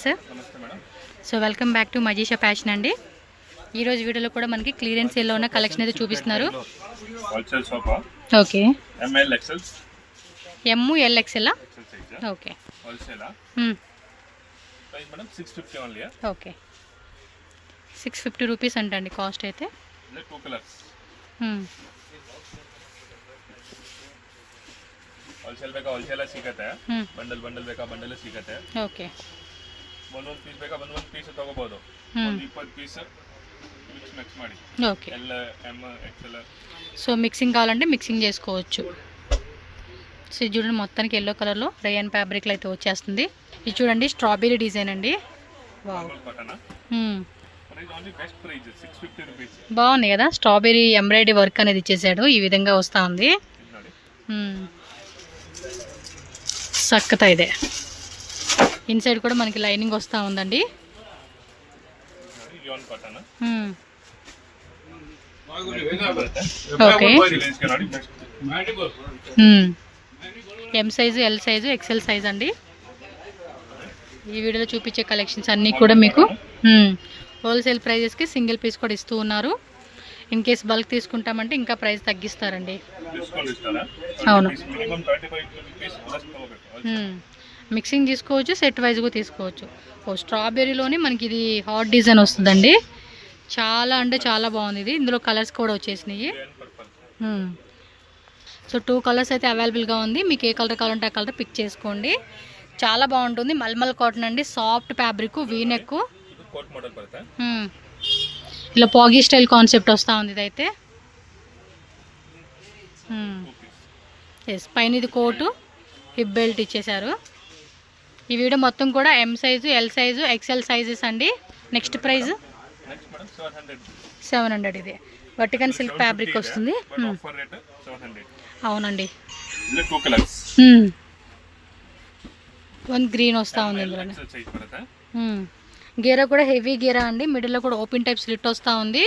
Sir so welcome back to Majisha fashion అండి. ఈరోజు వీడియోలో కూడా మనకి క్లియరెన్స్ సేల్లో ఉన్న కలెక్షన్ అయితే చూపిస్తున్నారు. Okay, ML XL okay okay 650 rupees అంటండి కాస్ట్ అయితే. होलसेल बेका होलसेल सिगत है बंडल बंडल बेका बंडल सिगत है ओके वन पीस बेका वन पीस ತಗೋಬಹುದು 20 పీస్ మిక్స్ మిక్స్ ಮಾಡಿ okay L M XL so mixing కావాలంటే మిక్సింగ్ చేసుకోవచ్చు. సో చూడండి మొత్తానికి ఎల్లో కలర్ లో రేయన్ ఫ్యాబ్రిక్ లో అయితే వచ్చేస్తుంది. ఇది చూడండి స్ట్రాబెరీ డిజైన్ అండి. వావ్ బాగుంది కదా, స్ట్రాబెరీ ఎంబ్రాయిడరీ వర్క్ అనేది ఇచ్చేసాడు. ఈ విధంగా వస్తూ ఉంది. చక్కత ఇదే ఇన్సైడ్ కూడా మనకి లైనింగ్ వస్తూ ఉందండి. Okay M size L size XL size అండి. ఈ వీడియోలో చూపించే కలెక్షన్స్ అన్నీ కూడా మీకు హోల్సేల్ ప్రైజెస్కి సింగిల్ పీస్ కూడా ఇస్తూ ఉన్నారు. ఇన్ కేస్ బల్క్ తీసుకుంటామంటే ఇంకా ప్రైస్ తగ్గిస్తారండి. అవును, మిక్సింగ్ తీసుకోవచ్చు, సెట్ వైజ్గా తీసుకోవచ్చు. ఓ స్ట్రాబెర్రీలోనే మనకి ఇది హాట్ డిజైన్ వస్తుందండి. చాలా అంటే చాలా బాగుంది. ఇది ఇందులో కలర్స్ కూడా వచ్చేసినాయి. సో 2 కలర్స్ అయితే అవైలబుల్గా ఉంది. మీకు ఏ కలర్ కావాలంటే ఆ కలర్ పిక్ చేసుకోండి. చాలా బాగుంటుంది. మల్మల్ కాటన్ అండి, సాఫ్ట్ ఫ్యాబ్రిక్, వీనెక్, ఇలా పాగీ స్టైల్ కాన్సెప్ట్ వస్తూ ఉంది. ఇదైతే ఎస్ పైన ఇది కోటు, హిప్ బెల్ట్ ఇచ్చేసారు. ఈ వీడియో మొత్తం కూడా M size L size XL sizes అండి. Next price 700. ఇది వర్టికన్ సిల్క్ ఫ్యాబ్రిక్ వస్తుంది. అవునండి, 1 గ్రీన్ వస్తూ ఉంది ఇందులోనే. గేరా కూడా హెవీ గేరా అండి. మిడిల్లో కూడా ఓపెన్ టైప్ స్లిట్ వస్తూ ఉంది.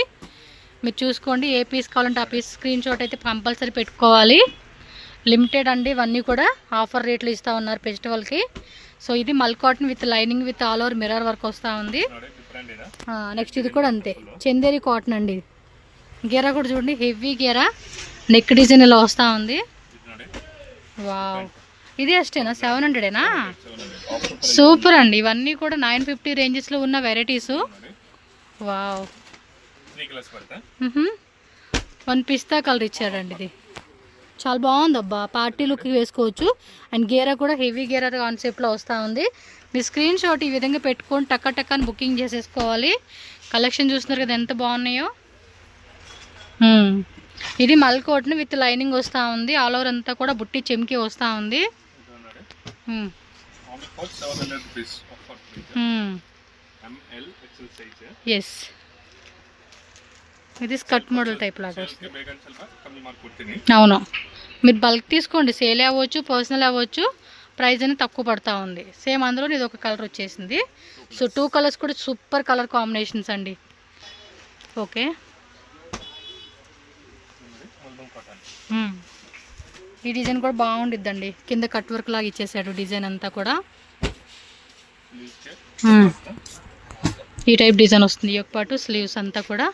మీరు చూసుకోండి, ఏ పీస్ కావాలంటే ఆ పీస్ స్క్రీన్ షాట్ అయితే కంపల్సరీ పెట్టుకోవాలి. లిమిటెడ్ అండి, ఇవన్నీ కూడా ఆఫర్ రేట్లు ఇస్తూ ఉన్నారు ఫెస్టివల్కి. సో ఇది మల్ cotton with lining with all over mirror work వస్తూ ఉంది. నెక్స్ట్ ఇది కూడా అంతే, చందేరి కాటన్ అండి. గేరా కూడా చూడండి, హెవీ గేరా, నెక్ డిజైన్ ఇలా వస్తూ ఉంది. వావ్, ఇది అష్టేనా 700ఏనా? సూపర్ అండి. ఇవన్నీ కూడా 950 రేంజెస్లో ఉన్న వెరైటీస్. వావ్, 1 పిస్తా కలర్ ఇచ్చారండి. ఇది చాలా బాగుంది అబ్బా, పార్టీ లుక్ వేసుకోవచ్చు. అండ్ గేరా కూడా హెవీ గేరా కాన్సెప్ట్లో వస్తూ ఉంది. మీ స్క్రీన్ షాట్ ఈ విధంగా పెట్టుకొని టక్క టక్కని బుకింగ్ చేసేసుకోవాలి. కలెక్షన్ చూస్తున్నారు కదా ఎంత బాగున్నాయో. ఇది మల్ కాటన్ విత్ లైనింగ్ వస్తూ ఉంది. ఆల్ ఓవర్ అంతా కూడా బుట్టి చెమ్కి వస్తూ ఉంది. ఎస్, ఇది స్కర్ట్ మోడల్ టైప్ లాగా వస్తుంది. అవును, మీరు బల్క్ తీసుకోండి, సేల్ అవ్వచ్చు, పర్సనల్ అవ్వచ్చు, ప్రైస్ అనేది తక్కువ పడుతూ ఉంది. సేమ్ అందులో ఇది ఒక కలర్ వచ్చేసింది. సో 2 కలర్స్ కూడా సూపర్ కలర్ కాంబినేషన్స్ అండి. ఓకే, ఈ డిజైన్ కూడా బాగుండిద్దండి. కింద కట్ వర్క్ లాగా ఇచ్చేసాడు డిజైన్ అంతా కూడా. ఈ టైప్ డిజైన్ వస్తుంది. ఈ పాటు స్లీవ్స్ అంతా కూడా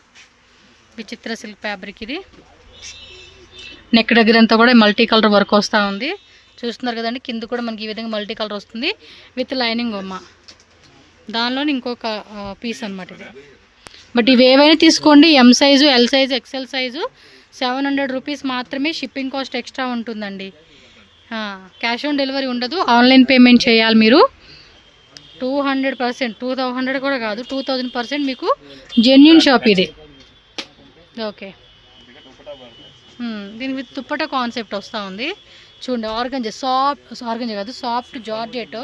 విచిత్ర సిల్క్ ఫ్యాబ్రిక్. ఇది నెక్ దగ్గర అంతా కూడా మల్టీ కలర్ వర్క్ వస్తూ ఉంది. చూస్తున్నారు కదండి, కింద కూడా మనకి ఈ విధంగా మల్టీ కలర్ వస్తుంది విత్ లైనింగ్ బొమ్మ. దానిలోని ఇంకొక పీస్ అనమాట ఇది. బట్ ఇవి ఏవైనా తీసుకోండి, M size L size XL size 700 rupees మాత్రమే. షిప్పింగ్ కాస్ట్ ఎక్స్ట్రా ఉంటుందండి. క్యాష్ ఆన్ డెలివరీ ఉండదు, ఆన్లైన్ పేమెంట్ చేయాలి మీరు. 200%, 200 కూడా కాదు, 2000% మీకు జెన్యూన్ షాప్ ఇది. ఓకే, దీని విత్ దుప్పటా కాన్సెప్ట్ వస్తూ ఉంది. చూడండి, ఆర్గంజా, ఆర్గంజా కాదు, సాఫ్ట్ జార్జెట్.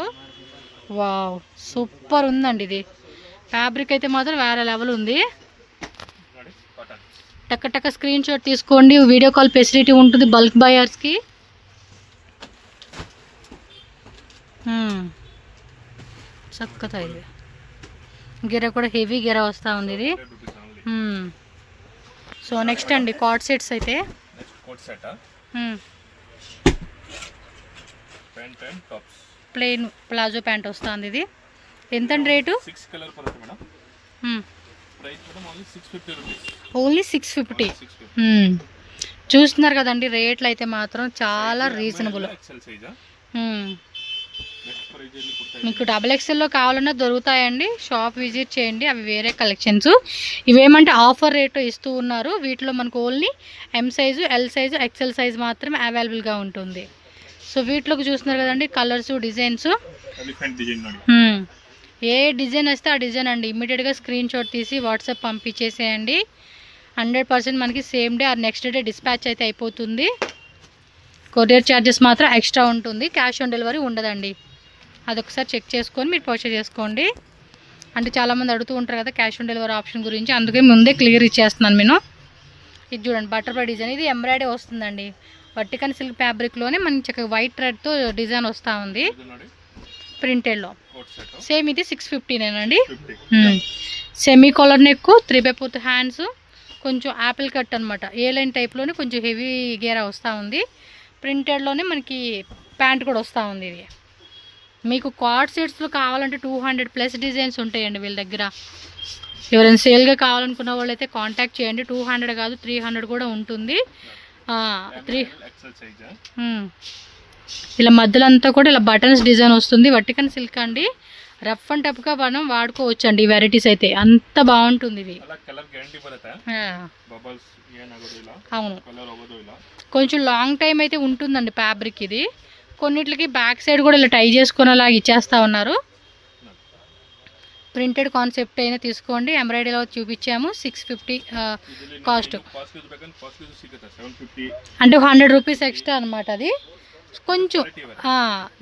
వావ్, సూపర్ ఉందండి. ఇది ఫ్యాబ్రిక్ అయితే మాత్రం వేరే లెవెల్ ఉంది. టక్క టక్క స్క్రీన్ షాట్ తీసుకోండి. వీడియో కాల్ ఫెసిలిటీ ఉంటుంది బల్క్ బయర్స్కి. చక్కగా ఇది గిరా కూడా హెవీ గిరా వస్తూ ఉంది ఇది. సో నెక్స్ట్ అండి కార్డ్ సెట్స్ అయితే ప్లెయిన్ ప్లాజో ప్యాంట్ వస్తుంది. ఇది ఎంతండి రేటు? 6 కలర్ ಬರುತ್ತೆ madam. Price madam only 650 rupees. Only 650. చూస్తున్నారు కదండి, రేట్లు అయితే మాత్రం చాలా రీజనబుల్. ఎక్సెల్ సైజ్ మీకు డబుల్ ఎక్సెల్లో కావాలన్నా దొరుకుతాయండి. షాప్ విజిట్ చేయండి, అవి వేరే కలెక్షన్స్. ఇవేమంటే ఆఫర్ రేటు ఇస్తూ ఉన్నారు. వీటిలో మనకు only M size, L size, XL size మాత్రమే అవైలబుల్గా ఉంటుంది. సో వీటిలోకి చూస్తున్నారు కదండి కలర్స్, డిజైన్స్. ఏ డిజైన్ వస్తే ఆ డిజైన్ అండి ఇమ్మీడియట్గా స్క్రీన్ షాట్ తీసి వాట్సాప్ పంపించేసేయండి. 100% మనకి same day or next day dispatch అయితే అయిపోతుంది. కొరియర్ ఛార్జెస్ మాత్రం ఎక్స్ట్రా ఉంటుంది, క్యాష్ ఆన్ డెలివరీ ఉండదండి. అదొకసారి చెక్ చేసుకొని మీరు పర్చేస్ చేసుకోండి. అంటే చాలామంది అడుగుతూ ఉంటారు కదా క్యాష్ ఆన్ డెలివరీ ఆప్షన్ గురించి, అందుకే ముందే క్లియర్ ఇచ్చేస్తున్నాను నేను. ఇది చూడండి బటర్ఫ్లై డిజైన్, ఇది ఎంబ్రాయిడరీ వస్తుందండి. వర్టికల్ సిల్క్ ఫ్యాబ్రిక్లోనే మనకి చక్కగా వైట్ థ్రెడ్తో డిజైన్ వస్తూ ఉంది ప్రింటెడ్లో. సేమ్ ఇది 650నేనండి. సెమీ కాలర్ నెక్, 3/4 హ్యాండ్స్, కొంచెం యాపిల్ కట్ అనమాట. ఏ లైన్ టైప్లోనే కొంచెం హెవీ గేరా వస్తూ ఉంది. ప్రింటెడ్లోనే మనకి ప్యాంట్ కూడా వస్తూ ఉంది. ఇది మీకు కార్డ్ సెట్స్లో కావాలంటే 200+ డిజైన్స్ ఉంటాయండి వీళ్ళ దగ్గర. ఎవరైనా సేల్గా కావాలనుకున్న వాళ్ళు అయితే కాంటాక్ట్ చేయండి. 200 కాదు 300 కూడా ఉంటుంది. ఇలా మధ్యలో అంతా కూడా ఇలా బటన్స్ డిజైన్ వస్తుంది. వర్టికల్ సిల్క్ అండి, రఫ్ అండ్ టఫ్గా మనం వాడుకోవచ్చు అండి. ఈ వెరైటీస్ అయితే అంత బాగుంటుంది ఇవి. అవును, కొంచెం లాంగ్ టైం అయితే ఉంటుందండి ఫ్యాబ్రిక్ ఇది. కొన్నిటికి బ్యాక్ సైడ్ కూడా ఇలా టై చేసుకునేలాగా ఇచ్చేస్తూ ఉన్నారు. ప్రింటెడ్ కాన్సెప్ట్ అయినా తీసుకోండి. ఎంబ్రాయిడరీలో చూపించాము 650 కాస్ట్. అంటే 100 రూపీస్ ఎక్స్ట్రా అనమాట. అది కొంచెం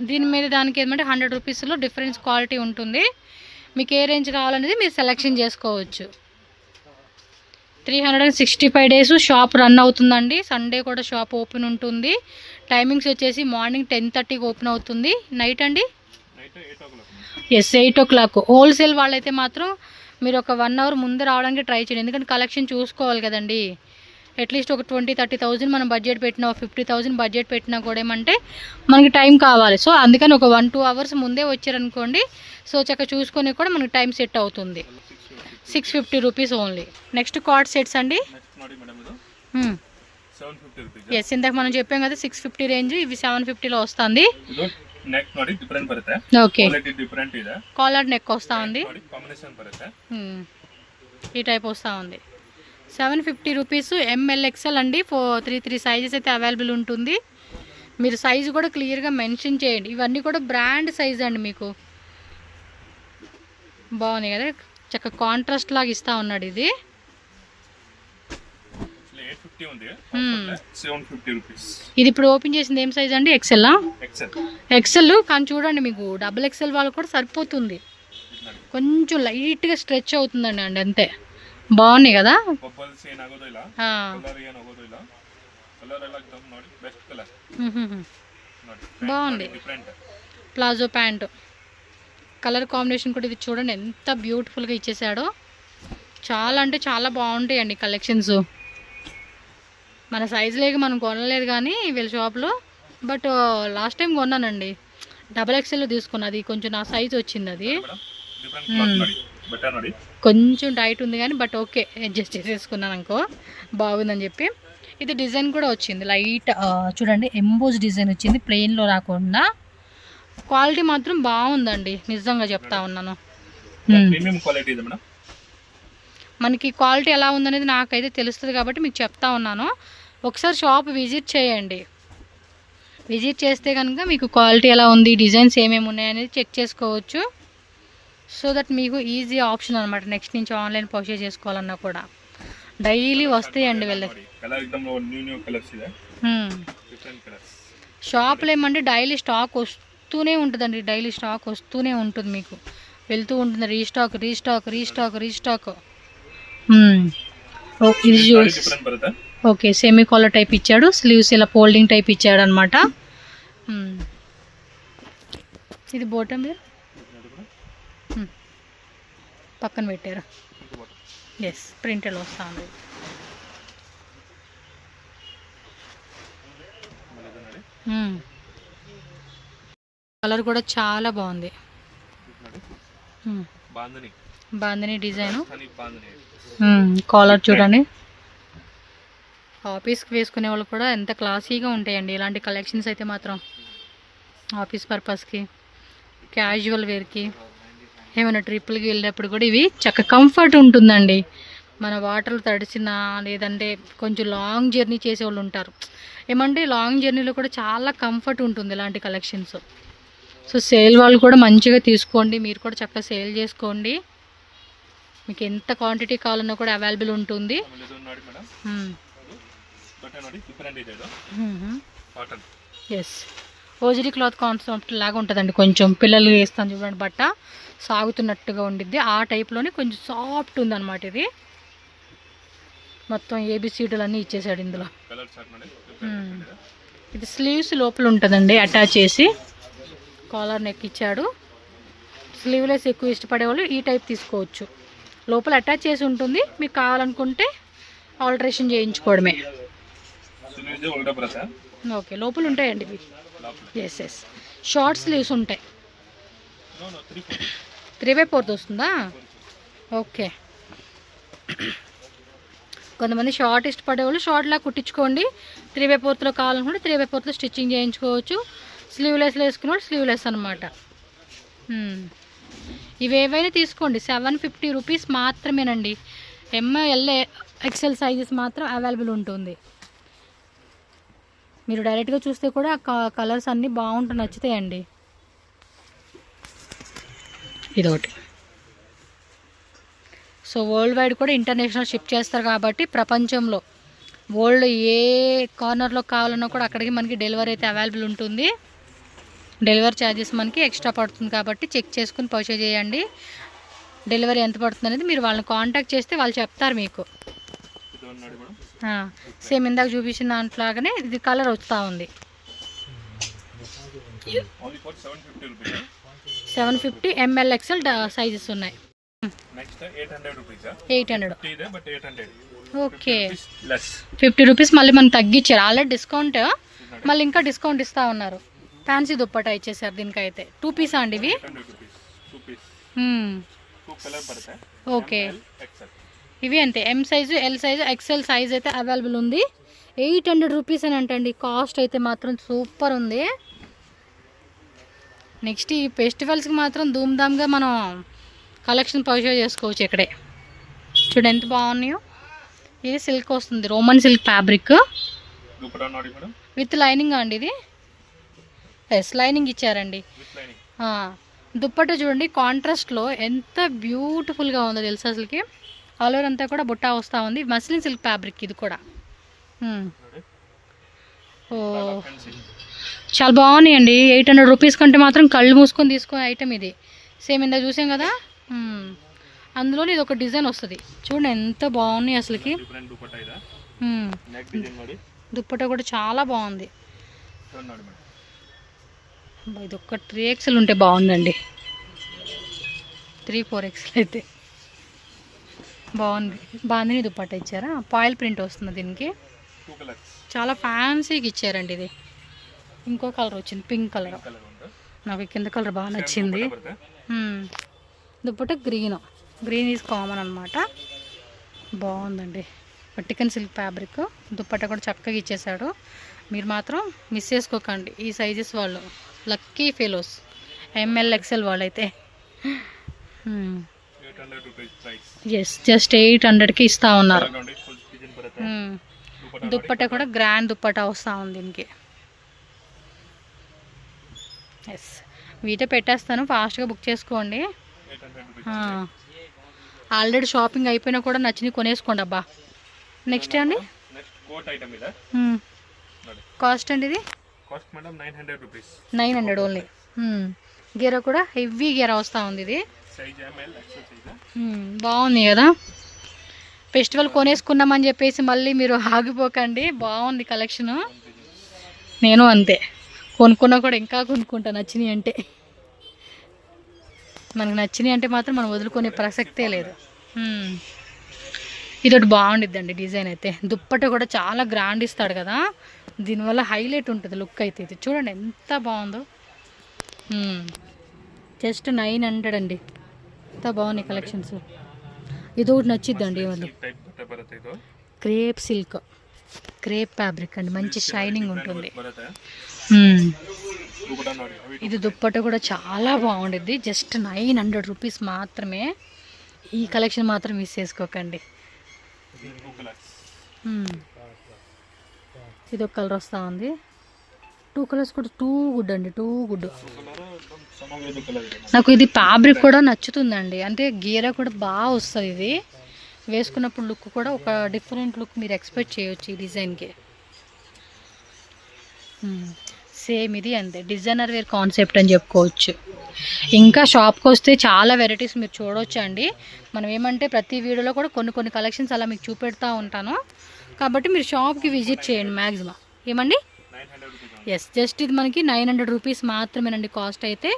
దీని మీద దానికి ఏమంటే 100 రూపీస్లో డిఫరెన్స్ క్వాలిటీ ఉంటుంది. మీకు ఏ రేంజ్ కావాలనేది మీరు సెలెక్షన్ చేసుకోవచ్చు. 365 డేస్ షాప్ రన్ అవుతుందండి. సండే కూడా షాప్ ఓపెన్ ఉంటుంది. టైమింగ్స్ వచ్చేసి మార్నింగ్ 10:30కి ఓపెన్ అవుతుంది. నైట్ అండి 8 o'clock. హోల్సేల్ వాళ్ళైతే మాత్రం మీరు ఒక 1 hour ముందు రావడానికి ట్రై చేయండి. ఎందుకంటే కలెక్షన్ చూసుకోవాలి కదండి. అట్లీస్ట్ ఒక 20-30,000 మనం బడ్జెట్ పెట్టినా, 50,000 బడ్జెట్ పెట్టినా కూడా ఏమంటే మనకి టైం కావాలి. సో అందుకని ఒక 1-2 hours ముందే వచ్చారనుకోండి, సో చక్కగా చూసుకొని కూడా మనకి టైం సెట్ అవుతుంది. 650 rupees only. Next card sets అండి. ఎస్, ఇందాక మనం చెప్పాం కదా 650 రేంజ్, ఇవి 750లో వస్తుంది. ನೆಕ್ ನೋಡಿ ಡಿಫರೆಂಟ್ ಬರುತ್ತೆ. ಓಕೆ, ಕ್ವಾಲಿಟಿ ಡಿಫರೆಂಟ್ ಇದೆ. ಕಾಲರ್ ನೆಕ್ వస్తా ఉంది. కాంబినేషన్ ಬರುತ್ತೆ. ఈ టైప్ వస్తూ ఉంది. 750 రూపీస్. ఎంఎల్ ఎక్సెల్ అండి. 3 సైజెస్ అయితే అవైలబుల్ ఉంటుంది. మీరు సైజు కూడా క్లియర్గా మెన్షన్ చేయండి. ఇవన్నీ కూడా బ్రాండ్ సైజ్ అండి. మీకు బాగున్నాయి కదా, చక్కగా కాంట్రాస్ట్ లాగా ఇస్తూ ఉన్నాడు. ఇది 850 ఉంది. 750 రూపీస్. ఇది ఇప్పుడు ఓపెన్ చేసింది ఏం సైజ్ అండి? ఎక్సెల్. ఎక్సెల్ కానీ చూడండి మీకు డబుల్ ఎక్సెల్ వాళ్ళు కూడా సరిపోతుంది. కొంచెం లైట్గా స్ట్రెచ్ అవుతుందండి అండి, అంతే. బాగున్నాయి కదా. బాగుంది. ప్లాజో ప్యాంట్ కలర్ కాంబినేషన్ కూడా ఇది చూడండి ఎంత బ్యూటిఫుల్గా ఇచ్చేసాడో. చాలా అంటే చాలా బాగుంటాయండి కలెక్షన్స్. మన సైజు లేక మనం కొనలేదు కానీ వీళ్ళ షాప్లో. బట్ లాస్ట్ టైం కొన్నానండి, డబల్ ఎక్సెల్లో తీసుకున్నది. కొంచెం నా సైజు వచ్చింది. అది కొంచెం టైట్ ఉంది కానీ బట్ ఓకే, అడ్జస్ట్ చేసేసుకున్నాను అనుకో, బాగుందని చెప్పి. ఇది డిజైన్ కూడా వచ్చింది లైట్ చూడండి, ఎంబోజ్ డిజైన్ వచ్చింది, ప్లెయిన్లో రాకుండా. క్వాలిటీ మాత్రం బాగుందండి, నిజంగా చెప్తా ఉన్నాను. మనకి క్వాలిటీ ఎలా ఉందనేది నాకైతే తెలుస్తుంది కాబట్టి మీకు చెప్తా ఉన్నాను. ఒకసారి షాప్ విజిట్ చేయండి. విజిట్ చేస్తే కనుక మీకు క్వాలిటీ ఎలా ఉంది, డిజైన్స్ ఏమేమి ఉన్నాయనేది చెక్ చేసుకోవచ్చు. సో దట్ మీకు ఈజీ ఆప్షన్ అనమాట. నెక్స్ట్ నుంచి ఆన్లైన్ పర్చేజ్ చేసుకోవాలన్నా కూడా డైలీ వస్తాయండి వీళ్ళకి. షాప్లో ఏమంటే డైలీ స్టాక్ వస్తూనే ఉంటుందండి. డైలీ స్టాక్ వస్తూనే ఉంటుంది, మీకు వెళ్తూ ఉంటుంది. Restock restock restock restock. Okay, semi collar type ఇచ్చాడు. స్లీవ్స్ ఇలా ఫోల్డింగ్ టైప్ ఇచ్చాడు అనమాట. ఇది బోటం మీరు పక్కన పెట్టారు. ఎస్, ప్రింటెడ్ వస్తూ ఉంది. కలర్ కూడా చాలా బాగుంది. బాందని బాందని డిజైన్, బాందని కాలర్ చూడండి. ఆఫీస్కి వేసుకునే వాళ్ళు కూడా ఎంత క్లాసీగా ఉంటాయండి ఇలాంటి కలెక్షన్స్ అయితే మాత్రం. ఆఫీస్ పర్పస్కి, క్యాజువల్ వేర్కి, ఏమైనా ట్రిప్పులకి వెళ్ళినప్పుడు కూడా ఇవి చక్కగా కంఫర్ట్ ఉంటుందండి. మన వాటర్లు తడిసినా లేదంటే కొంచెం లాంగ్ జర్నీ చేసేవాళ్ళు ఉంటారు, ఏమంటే లాంగ్ జర్నీలో కూడా చాలా కంఫర్ట్ ఉంటుంది ఇలాంటి కలెక్షన్స్. సో సేల్ వాళ్ళు కూడా మంచిగా తీసుకోండి, మీరు కూడా చక్కగా సేల్ చేసుకోండి. మీకు ఎంత క్వాంటిటీ కావాలన్నా కూడా అవైలబుల్ ఉంటుంది. ఎస్, ఓజరీ క్లాత్ కాన్సెప్ట్ లాగా ఉంటుందండి. కొంచెం పిల్లలు వేస్తాను చూడండి, బట్ట సాగుతున్నట్టుగా ఉండిద్ది ఆ టైప్లోనే కొంచెం సాఫ్ట్ ఉందన్నమాట. ఇది మొత్తం ఏబిసిడీలు అన్నీ ఇచ్చేసాడు ఇందులో. ఇది స్లీవ్స్ లోపల ఉంటుందండి అటాచ్ చేసి, కాలర్ నెక్ ఇచ్చాడు. స్లీవ్లెస్ ఎక్కువ ఇష్టపడేవాళ్ళు ఈ టైప్ తీసుకోవచ్చు. లోపల అటాచ్ చేసి ఉంటుంది, మీకు కావాలనుకుంటే ఆల్టరేషన్ చేయించుకోవడమే. ఓకే, లోపల ఉంటాయండి ఇవి. ఎస్ ఎస్, షార్ట్ స్లీవ్స్ ఉంటాయి. 3/4 వస్తుందా? ఓకే. కొంతమంది షార్ట్ ఇష్టపడేవాళ్ళు షార్ట్లా కుట్టించుకోండి. 3/4లో కావాలనుకుంటే 3/4లో స్టిచ్చింగ్ చేయించుకోవచ్చు. స్లీవ్లెస్లో వేసుకున్న వాళ్ళు స్లీవ్లెస్ అనమాట. ఇవేవైనా తీసుకోండి, 750 రూపీస్ మాత్రమేనండి. ML XL సైజెస్ మాత్రం అవైలబుల్ ఉంటుంది. మీరు డైరెక్ట్గా చూస్తే కూడా కలర్స్ అన్నీ బాగుంటాయి, నచ్చుతాయండి. ఇదొకటి. సో వరల్డ్ వైడ్ కూడా ఇంటర్నేషనల్ షిప్ చేస్తారు కాబట్టి ప్రపంచంలో వరల్డ్ ఏ కార్నర్లో కావాలన్నా కూడా అక్కడికి మనకి డెలివరీ అయితే అవైలబుల్ ఉంటుంది. డెలివరీ ఛార్జెస్ మనకి ఎక్స్ట్రా పడుతుంది కాబట్టి చెక్ చేసుకుని పర్చేజ్ చేయండి. డెలివరీ ఎంత పడుతుంది అనేది మీరు వాళ్ళని కాంటాక్ట్ చేస్తే వాళ్ళు చెప్తారు మీకు. సేమ్ ఇందాక చూపించిన దాంట్లాగానే ఇది కలర్ వస్తూ ఉంది. 750 ML XL సైజెస్ ఉన్నాయి. 800. ఓకే, 50 రూపీస్ మళ్ళీ మనకు తగ్గించారు. ఆల్రెడీ డిస్కౌంట్, మళ్ళీ ఇంకా డిస్కౌంట్ ఇస్తూ ఉన్నారు. ఫ్యాన్సీ దుప్పటా ఇచ్చేసారు దీనికైతే. 2 పీసా అండి ఇవి? ఓకే, ఇవి అంతే. M size, L size, XL size అయితే అవైలబుల్ ఉంది. 800 రూపీస్ అని అంటండి. కాస్ట్ అయితే మాత్రం సూపర్ ఉంది. నెక్స్ట్ ఈ ఫెస్టివల్స్కి మాత్రం ధూమ్ధామ్గా మనం కలెక్షన్ పర్చేజ్ చేసుకోవచ్చు. ఇక్కడే చూడండి ఎంత బాగున్నాయో. ఇది సిల్క్ వస్తుంది, Roman silk fabric with lining అండి ఇది. ఎస్, లైనింగ్ ఇచ్చారండి. దుప్పట చూడండి కాంట్రాస్ట్లో ఎంత బ్యూటిఫుల్గా ఉందో తెలుసు అసలుకి. ఆల్ ఓవర్ అంతా కూడా బుట్టా వస్తూ ఉంది. మస్లిన్ సిల్క్ ఫ్యాబ్రిక్ ఇది కూడా. ఓ చాలా బాగున్నాయండి. 800 రూపీస్ కంటే మాత్రం కళ్ళు మూసుకొని తీసుకునే ఐటమ్ ఇది. సేమ్ ఇందా చూసాం కదా, అందులోని ఇది ఒక డిజైన్ వస్తుంది. చూడండి ఎంత బాగున్నాయి అసలుకి. దుప్పట కూడా చాలా బాగుంది. ఇది ఒక 3XL ఉంటే బాగుందండి. 3-4 XL అయితే బాగుంది. బాగుంది. దుప్పట ఇచ్చారా, పాయిల్ ప్రింట్ వస్తుంది దీనికి. చాలా ఫ్యాన్సీగా ఇచ్చారండి ఇది. ఇంకో కలర్ వచ్చింది, పింక్ కలర్. నాకు కింద కలర్ బాగా నచ్చింది. దుప్పట గ్రీన్ ఈజ్ కామన్ అనమాట. బాగుందండి. వర్టికన్ సిల్క్ ఫ్యాబ్రిక్. దుప్పట కూడా చక్కగా ఇచ్చేసాడు. మీరు మాత్రం మిస్ చేసుకోకండి ఈ సైజెస్ వాళ్ళు. లక్కీ ఫెలోస్ ML XL వాళ్ళైతే. ఎస్, జస్ట్ 800కి ఇస్తూ ఉన్నారు. దుప్పట కూడా గ్రాండ్ దుప్పట వస్తూ ఉంది దీనికి. ఎస్, వీటే పెట్టేస్తాను, ఫాస్ట్గా బుక్ చేసుకోండి. ఆల్రెడీ షాపింగ్ అయిపోయినా కూడా నచ్చినవి కొనేసుకోండి అబ్బా. నెక్స్ట్ అండి కాస్ట్ అండి ఇది 900 ఓన్లీ. గీర కూడా హెవీ గీర వస్తూ ఉంది ఇది. బాగుంది కదా. ఫెస్టివల్ కొనేసుకున్నామని చెప్పేసి మళ్ళీ మీరు ఆగిపోకండి. బాగుంది కలెక్షను. నేను అంతే, కొనుక్కున్నా కూడా ఇంకా కొనుక్కుంటా నచ్చినాయి అంటే. మనకు నచ్చినాయి అంటే మాత్రం మనం వదులుకునే ప్రసక్తే లేదు. ఇదొకటి బాగుండిద్దండి డిజైన్ అయితే. దుప్పట కూడా చాలా గ్రాండ్ ఇస్తాడు కదా, దీనివల్ల హైలైట్ ఉంటుంది లుక్ అయితే. ఇది చూడండి ఎంత బాగుందో. జస్ట్ 900 అండి. ఎంత బాగున్నాయి కలెక్షన్స్. ఇది ఒకటి నచ్చిద్దండి. ఇవన్నీ ಟೈಪ್ ಬಟ್ಟೆ ಬರುತ್ತೆ ಇದು. క్రేప్ సిల్క్, క్రేప్ ఫ్యాబ్రిక్ అండి, మంచి షైనింగ్ ఉంటుంది. ಬರುತ್ತೆ. ಇವು ಕೂಡ ನೋಡಿ. ఇది దుప్పట్ట కూడా చాలా బాగుండిద్ది. జస్ట్ 900 రూపీస్ మాత్రమే. ఈ కలెక్షన్ మాత్రం మిస్ చేసుకోకండి. Two colours. ఇది ఒక కలర్ వస్తూ ఉంది. 2 కలర్స్ కూడా టూ గుడ్ అండి, టూ గుడ్. ಕಲರ್ ಚೆನ್ನಾಗಿರೋದು ಕಲರ್ ಇದೆ. నాకు ఇది ఫ్యాబ్రిక్ కూడా నచ్చుతుందండి. అంటే గీర కూడా బాగా వస్తుంది. ఇది వేసుకున్నప్పుడు లుక్ కూడా ఒక డిఫరెంట్ లుక్ మీరు ఎక్స్పెక్ట్ చేయొచ్చు ఈ డిజైన్కి. సేమ్ ఇది అంతే, డిజైనర్ వేర్ కాన్సెప్ట్ అని చెప్పుకోవచ్చు. ఇంకా షాప్కి వస్తే చాలా వెరైటీస్ మీరు చూడవచ్చు అండి. మనం ఏమంటే ప్రతి వీడియోలో కూడా కొన్ని కలెక్షన్స్ అలా మీకు చూపెడతా ఉంటాను. కాబట్టి మీరు షాప్కి విజిట్ చేయండి మ్యాక్సిమం. ఏమండి? 900 rupees. ఎస్, జస్ట్ ఇది మనకి 900 రూపీస్ మాత్రమేనండి కాస్ట్ అయితే.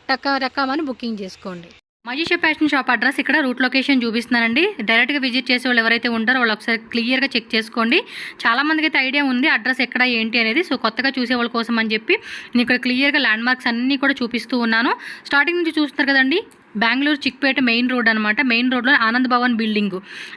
టకామని బుకింగ్ చేసుకోండి. మజీషా ఫ్యాషన్ షాప్ అడ్రస్ ఇక్కడ రూట్ లొకేషన్ చూపిస్తున్నానండి. డైరెక్ట్గా విజిట్ చేసే వాళ్ళు ఎవరైతే ఉంటారో వాళ్ళు ఒకసారి క్లియర్గా చెక్ చేసుకోండి. చాలామందికి అయితే ఐడియా ఉంది అడ్రస్ ఎక్కడ ఏంటి అనేది. సో కొత్తగా చూసే వాళ్ళ కోసం అని చెప్పి నేను ఇక్కడ క్లియర్గా ల్యాండ్ మార్క్స్ అన్నీ కూడా చూపిస్తూ ఉన్నాను. స్టార్టింగ్ నుంచి చూస్తున్నారు కదండి, బెంగళూరు చిక్పేట మెయిన్ రోడ్ అనమాట. మెయిన్ రోడ్లో ఆనంద్ భవన్ బిల్డింగ్.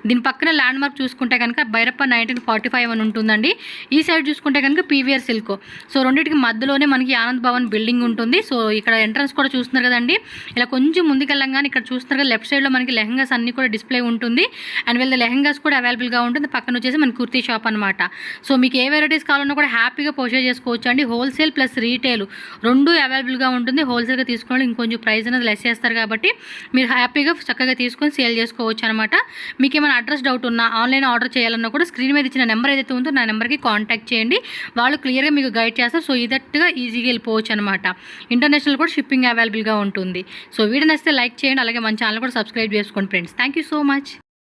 దీని పక్కన ల్యాండ్ మార్క్ చూసుకుంటే కనుక భైరప్ప 1945 అని ఉంటుందండి. ఈ సైడ్ చూసుకుంటే కనుక పీవీఆర్ సిల్క్. సో రెండింటికి మధ్యలోనే మనకి ఆనంద్ భవన్ బిల్డింగ్ ఉంటుంది. సో ఇక్కడ ఎంట్రన్స్ కూడా చూస్తున్నారు కదండి. ఇలా కొంచెం ముందుకెళ్ళంగానే ఇక్కడ చూస్తున్నారు కదా లెఫ్ట్ సైడ్లో మనకి లెహంగాస్ అన్నీ కూడా డిస్ప్లే ఉంటుంది. అండ్ వీళ్ళ లెహంగాస్ కూడా అవైలబుల్గా ఉంటుంది. పక్కన వచ్చేసి మన కుర్తీ షాప్ అనమాట. సో మీకు ఏ వెరైటీస్ కావాలన్నా కూడా హ్యాపీగా పర్చేజ్ చేసుకోవచ్చు అండి. హోల్సేల్ ప్లస్ రీటైల్ రెండు అవైలబుల్గా ఉంటుంది. హోల్సేల్గా తీసుకోవాలి ఇంకొంచెం ప్రైస్ అనేది లెస్ చేస్తారు కాబట్టి మీరు హ్యాపీగా చక్కగా తీసుకొని సేల్ చేసుకోవచ్చు అనమాట. మీకు ఏమైనా అడ్రస్ డౌట్ ఉన్నా ఆన్లైన్ ఆర్డర్ చేయాలన్నా కూడా స్క్రీన్ మీద ఇచ్చిన నెంబర్ ఏదైతే ఉందో నా నెంబర్కి కాంటాక్ట్ చేయండి. వాళ్ళు క్లియర్గా మీకు గైడ్ చేస్తారు. సో ఇదట్టుగా ఈజీగా వెళ్ళిపోవచ్చు అనమాట. ఇంటర్నేషనల్ కూడా షిప్పింగ్ అవైలబుల్గా ఉంటుంది. సో వీడియో నచ్చితే లైక్ చేయండి. అలాగే మన ఛానల్ కూడా సబ్స్క్రైబ్ చేసుకోండి friends. Thank you so much.